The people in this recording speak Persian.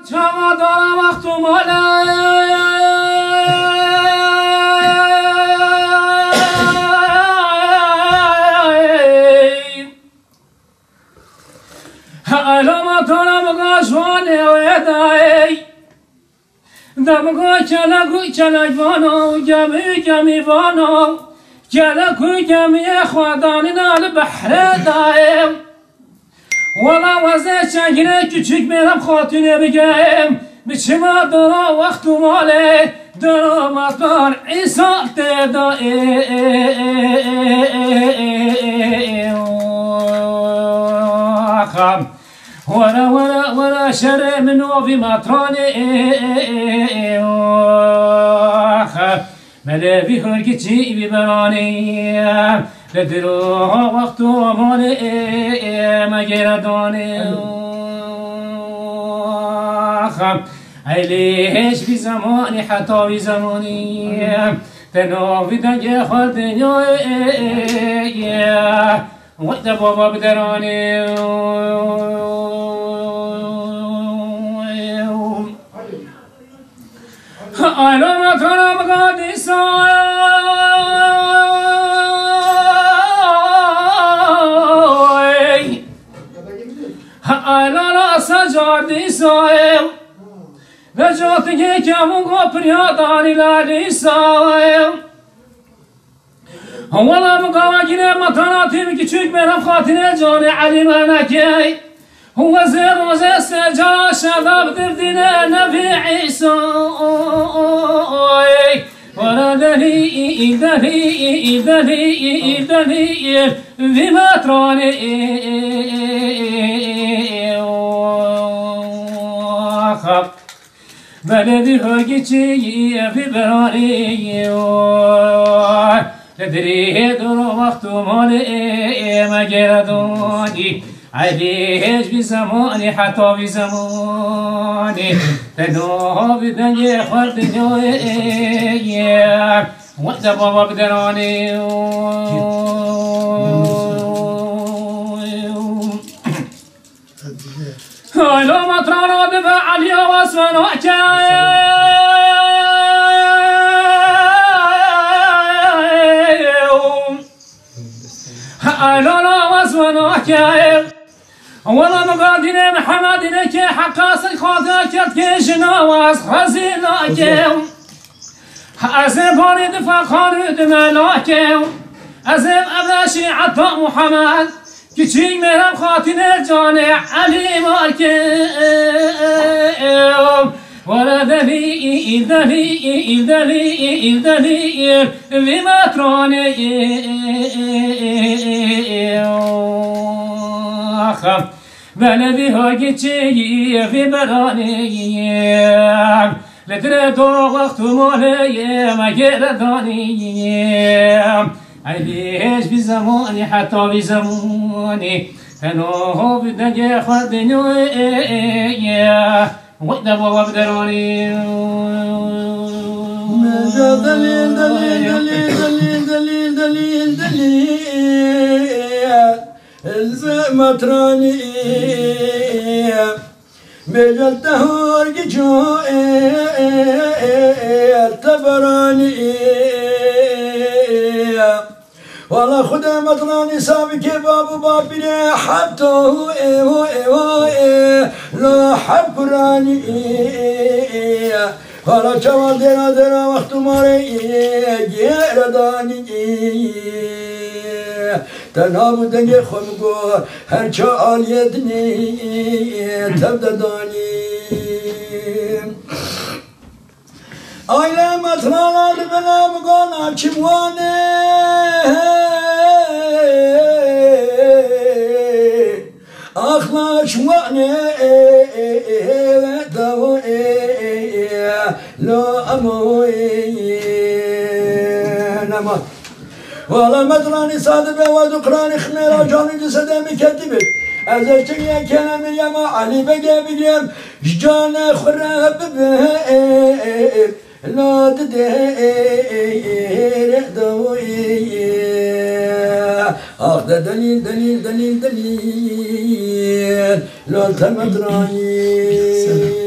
شما دارم وقت و ماله علامت بگاشوانه و ادایی دمگاه کلکوی کلکوانو گمی گمی وانو کلکوی گمی خوادانی نال بحر دایم ولا وزه چنگینه küçük میرم خاطینه بگم بچما دارا وقت و ماله دارا مطار ایسا تدایی ورا شر منو في مطراني ملابي خرقتي ببراني لدروها وقت وماني ما جرداني عيليش في زماني حتى في زماني تنوفي دنجي خال دنيا وقت بابا بدراني علامة مقادسة على سجادسة نجاتك كمو برياداني لاليسا ولا مقاوكين مطاناتي بكتشوك بينهم خاطر جاني علي منكي هو زير وزير سجا شباب دردنا نبي عيسى ولا دلي دلي دلي دلي في مطراني بلدي هرقتي في براني تدري دور وقت مالي ما جردوني عليش بزماني حتى بزماني تنوها بدنيا خال دنيا وقت بابا بدراني لو مطرانا دفع عليا واسمناك لا واسمناك والله مقادين محمدينك حقاس خاطرك كيشنا واس خزيناك أزم باني دفع خالد ملاك أزم أبلاشي عطا محمد كيشي مرم خاطين جاني علي مارك ولا دلي دلي دلي دلي بمطراني بلدي هاجتي في براني لتردو وقت مالي ما جرداني عليش بزماني حتى بزماني تنوه بدنيا خال دنيا وقت بابا بدراني دليل دليل دليل دليل دليل دليل الزمطراني مجل تهور جو التبراني والله خدا مطراني سابك بابو بابي حبته لا حبراني والله شوال دينا دينا وقت ماري جيرداني تنام دنگه خمگو هرچه آلیدنی تبددانی آیله مطلال بنا بگانا چموانه اخلا چموانه دوئه لا اموئه نما والله مدراني صادبه ودقراني خميرة جاني جسده مكتبت أزلتك يا كلام يا ما علي بقى بقيم جانا خراب بهم لا تدير دوي أخذ دليل دليل دليل دليل لا تمدراني